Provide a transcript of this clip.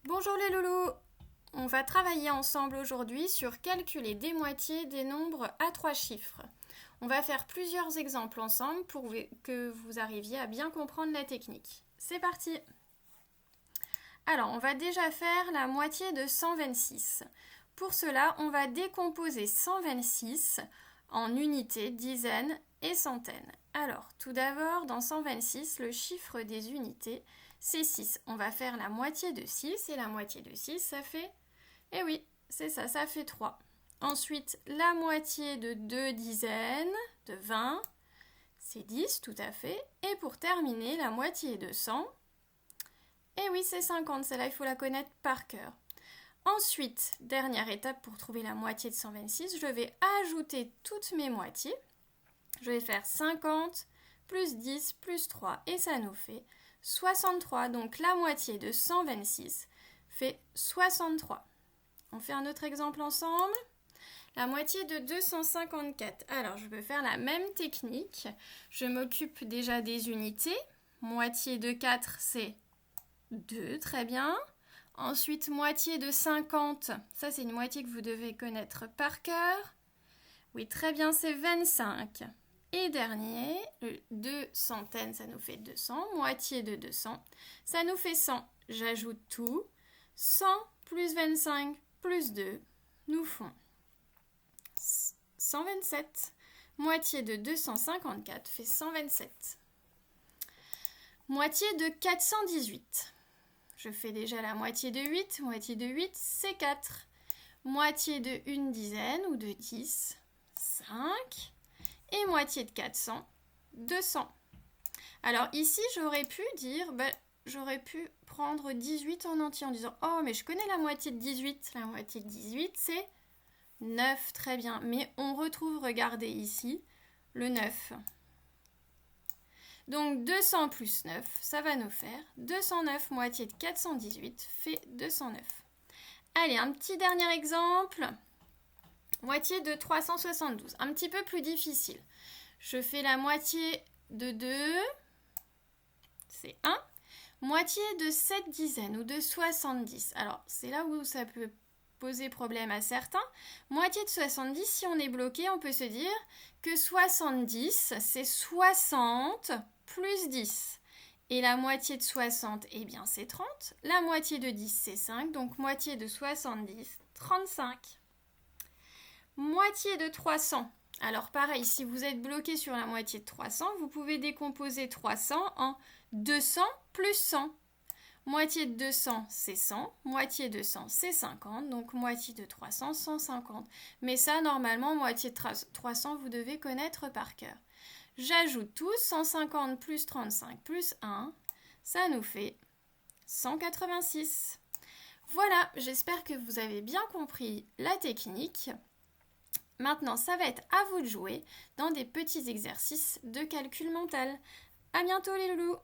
Bonjour les loulous! On va travailler ensemble aujourd'hui sur calculer des moitiés des nombres à 3 chiffres. On va faire plusieurs exemples ensemble pour que vous arriviez à bien comprendre la technique. C'est parti! Alors, on va déjà faire la moitié de 126. Pour cela, on va décomposer 126 en unités, dizaines et centaines. Alors, tout d'abord, dans 126, le chiffre des unités, c'est 6. On va faire la moitié de 6 et la moitié de 6, ça fait... Eh oui, c'est ça, ça fait 3. Ensuite, la moitié de 2 dizaines, de 20, c'est 10, tout à fait. Et pour terminer, la moitié de 100, eh oui, c'est 50. Celle-là, il faut la connaître par cœur. Ensuite, dernière étape pour trouver la moitié de 126, je vais ajouter toutes mes moitiés. Je vais faire 50 plus 10 plus 3 et ça nous fait 63. Donc la moitié de 126 fait 63. On fait un autre exemple ensemble. La moitié de 254. Alors je peux faire la même technique. Je m'occupe déjà des unités. Moitié de 4, c'est 2, très bien. Ensuite, moitié de 50. Ça, c'est une moitié que vous devez connaître par cœur. Oui, très bien, c'est 25. Et dernier, le 2 centaines, ça nous fait 200. Moitié de 200, ça nous fait 100. J'ajoute tout. 100 plus 25 plus 2 nous font 127. Moitié de 254 fait 127. Moitié de 418. Je fais déjà la moitié de 8. Moitié de 8, c'est 4. Moitié de 1 dizaine ou de 10, 5. Et moitié de 400, 200. Alors ici, j'aurais pu dire, j'aurais pu prendre 18 en entier en disant « Oh, mais je connais la moitié de 18. » La moitié de 18, c'est 9. Très bien. Mais on retrouve, regardez ici, le 9. Donc 200 plus 9, ça va nous faire 209. Moitié de 418 fait 209. Allez, un petit dernier exemple. Moitié de 372, un petit peu plus difficile. Je fais la moitié de 2, c'est 1. Moitié de 7 dizaines ou de 70. Alors, c'est là où ça peut poser problème à certains. Moitié de 70, si on est bloqué, on peut se dire que 70, c'est 60 plus 10. Et la moitié de 60, eh bien, c'est 30. La moitié de 10, c'est 5. Donc, moitié de 70, 35. Moitié de 300. Alors pareil, si vous êtes bloqué sur la moitié de 300, vous pouvez décomposer 300 en 200 plus 100. Moitié de 200, c'est 100. Moitié de 100, c'est 50. Donc moitié de 300, 150. Mais ça, normalement, moitié de 300, vous devez connaître par cœur. J'ajoute tous. 150 plus 35 plus 1. Ça nous fait 186. Voilà, j'espère que vous avez bien compris la technique. Maintenant, ça va être à vous de jouer dans des petits exercices de calcul mental. À bientôt les loulous!